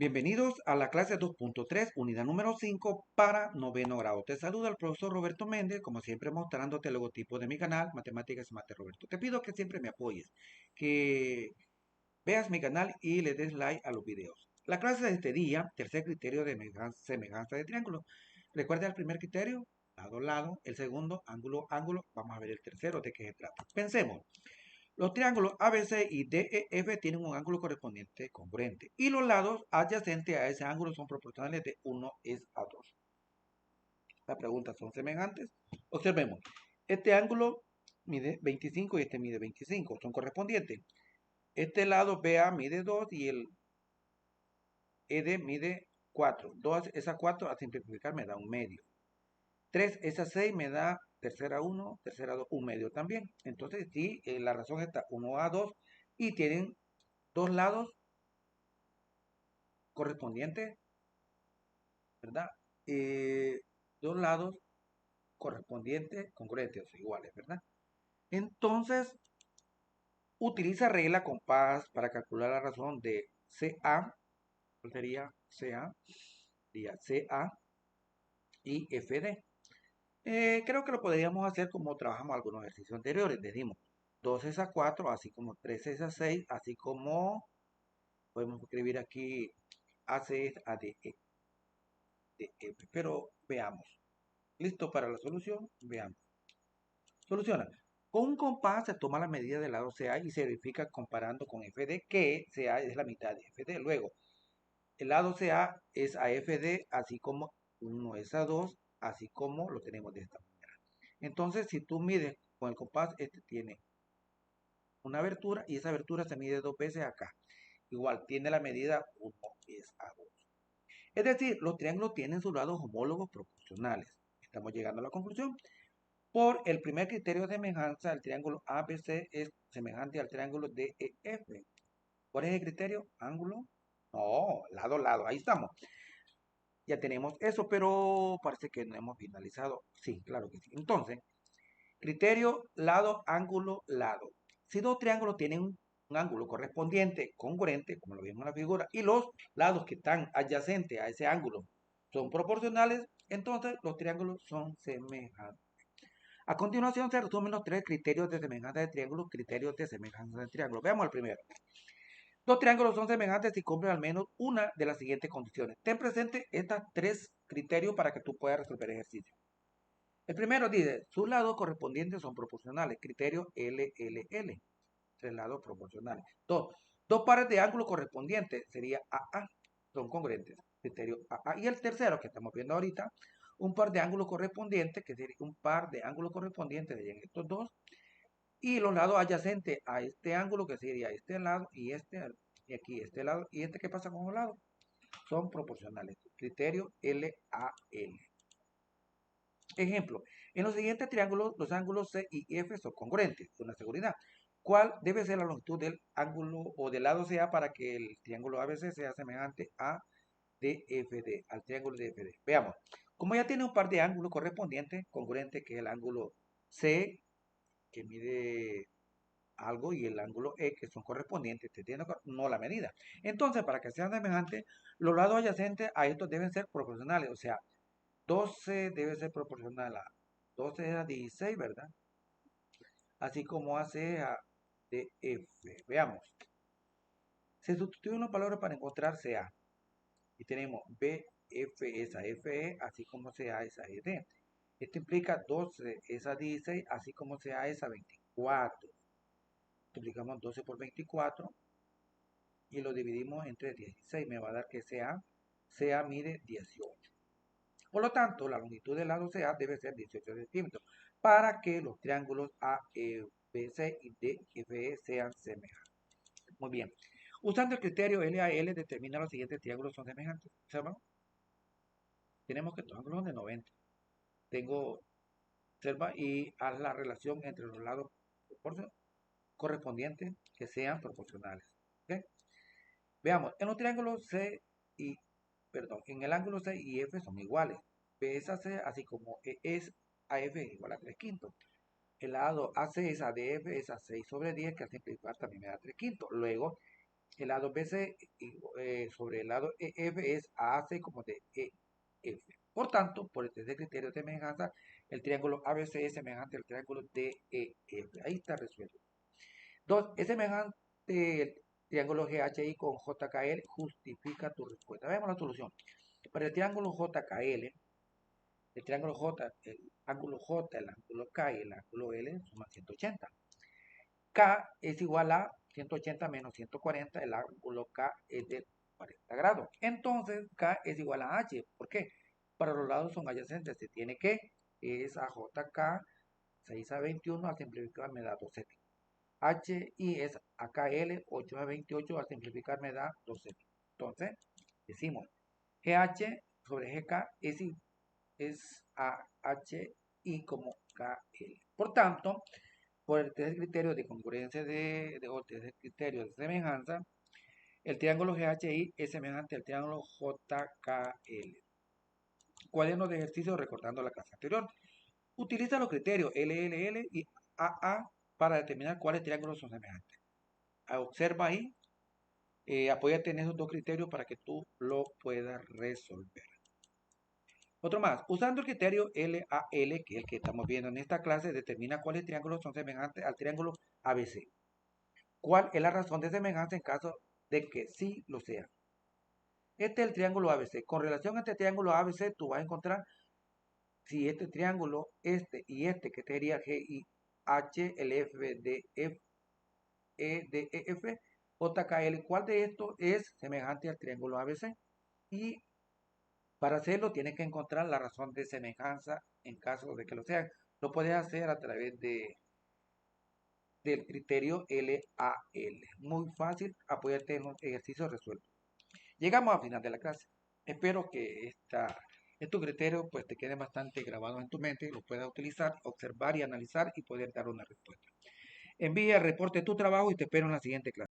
Bienvenidos a la clase 2.3, unidad número 5 para noveno grado. Te saluda el profesor Roberto Méndez, como siempre mostrándote el logotipo de mi canal, Matemáticas y Mate Roberto. Te pido que siempre me apoyes, que veas mi canal y le des like a los videos. La clase de este día, tercer criterio de semejanza de triángulo. Recuerda el primer criterio, lado, lado. El segundo, ángulo, ángulo. Vamos a ver el tercero, de qué se trata. Pensemos. Los triángulos ABC y DEF tienen un ángulo correspondiente congruente y los lados adyacentes a ese ángulo son proporcionales de 1 es a 2. Las preguntas son semejantes. Observemos, este ángulo mide 25 y este mide 25, son correspondientes. Este lado BA mide 2 y el ED mide 4. 2 es a 4, a simplificar me da un medio. 3 es a 6 me da tercera 1, tercera 2, un medio también. Entonces, sí, la razón está 1 a 2 y tienen dos lados correspondientes, ¿verdad? Eh, Dos lados correspondientes, congruentes o iguales, ¿verdad? Entonces, utiliza regla compás para calcular la razón de CA, ¿cuál sería CA? Sería CA y FD. Creo que lo podríamos hacer como trabajamos algunos ejercicios anteriores. Decimos 2 es a 4, así como 3 es a 6, así como podemos escribir aquí AC es a DE, DF. Pero veamos. ¿Listo para la solución? Veamos. Soluciona. Con un compás se toma la medida del lado CA y se verifica comparando con FD, que CA es la mitad de FD. Luego, el lado CA es a FD, así como 1 es a 2, así como lo tenemos de esta manera. Entonces, si tú mides con el compás, este tiene una abertura y esa abertura se mide dos veces acá. Igual, tiene la medida 1 es a 2. Es decir, los triángulos tienen sus lados homólogos proporcionales. Estamos llegando a la conclusión. Por el primer criterio de semejanza, el triángulo ABC es semejante al triángulo DEF. ¿Cuál es el criterio? Ángulo. No, lado, lado. Ahí estamos. Ya tenemos eso, pero parece que no hemos finalizado. Sí, claro que sí. Entonces, criterio lado, ángulo, lado. Si dos triángulos tienen un ángulo correspondiente, congruente, como lo vimos en la figura, y los lados que están adyacentes a ese ángulo son proporcionales, entonces los triángulos son semejantes. A continuación se resumen los tres criterios de semejanza de triángulos, criterios de semejanza de triángulos. Veamos el primero. Dos triángulos son semejantes si cumplen al menos una de las siguientes condiciones. Ten presente estos tres criterios para que tú puedas resolver el ejercicio. El primero dice, sus lados correspondientes son proporcionales. Criterio LLL. Tres lados proporcionales. Dos pares de ángulos correspondientes sería AA. Son congruentes. Criterio AA. Y el tercero que estamos viendo ahorita, un par de ángulos correspondientes, que sería un par de ángulos correspondientes de estos dos, y los lados adyacentes a este ángulo, que sería este lado y aquí este lado, y este, ¿qué pasa con los lados? Son proporcionales. Criterio LAL. Ejemplo, en los siguientes triángulos, los ángulos C y F son congruentes, una seguridad. ¿Cuál debe ser la longitud del ángulo o del lado CA para que el triángulo ABC sea semejante a DFD, al triángulo DFD? Veamos. Como ya tiene un par de ángulos correspondientes, congruentes, que es el ángulo C, que mide algo, y el ángulo E, que son correspondientes, te tiene no la medida. Entonces, para que sean semejantes, los lados adyacentes a estos deben ser proporcionales, o sea, 12 debe ser proporcional a 12 a 16, ¿verdad? Así como hace a DF. Veamos. Se sustituyen los valores para encontrar CA. Y tenemos BF es a FE, así como CA es a ED. Esto implica 12 es a 16, así como CA es a 24. Multiplicamos 12 por 24 y lo dividimos entre 16. Me va a dar que CA mide 18. Por lo tanto, la longitud del lado CA debe ser 18 centímetros para que los triángulos ABC y DFE sean semejantes. Muy bien. Usando el criterio LAL, determina los siguientes triángulos son semejantes. ¿Observan? Tenemos que estos ángulos son de 90. Tengo, observa, y haz la relación entre los lados correspondientes que sean proporcionales. ¿Okay? Veamos, en los triángulos en el ángulo C y F son iguales. B es a C, así como E es a F igual a 3 quintos. El lado AC es a DF es a 6 sobre 10, que al simplificar también me da 3 quintos. Luego, el lado BC sobre el lado EF es AC como de EF. Por tanto, por el tercer criterio de semejanza, el triángulo ABC es semejante al triángulo DEF. Ahí está resuelto. 2. Es semejante el triángulo GHI con JKL. Justifica tu respuesta. Veamos la solución. Para el triángulo JKL, el triángulo J, el ángulo J, el ángulo K y el ángulo L suman 180. K es igual a 180 menos 140, el ángulo K es de 40 grados. Entonces, K es igual a H. ¿Por qué? Para los lados son adyacentes. Se tiene que, es a JK, 6 a 21, al simplificar me da 12. HI es AKL, 8 a 28, al simplificar me da 12. Entonces, decimos, GH sobre GK es AHI como KL. Por tanto, por el tercer criterio de congruencia o el tercer criterio de semejanza, el triángulo GHI es semejante al triángulo JKL. Cuaderno de ejercicio recordando la clase anterior. Utiliza los criterios LLL y AA para determinar cuáles triángulos son semejantes. Observa ahí, apóyate en esos dos criterios para que tú lo puedas resolver. Otro más, usando el criterio LAL, que es el que estamos viendo en esta clase, determina cuáles triángulos son semejantes al triángulo ABC. ¿Cuál es la razón de semejanza en caso de que sí lo sea? Este es el triángulo ABC. Con relación a este triángulo ABC, tú vas a encontrar si este triángulo, este y este, que sería GIH, LF, DF, EDEF, JKL, ¿cuál de estos es semejante al triángulo ABC? Y para hacerlo tienes que encontrar la razón de semejanza en caso de que lo sean. Lo puedes hacer a través del criterio LAL. Muy fácil, apóyate en los ejercicios resueltos. Llegamos al final de la clase. Espero que estos criterios pues, te queden bastante grabados en tu mente, los puedas utilizar, observar y analizar y poder dar una respuesta. Envía el reporte de tu trabajo y te espero en la siguiente clase.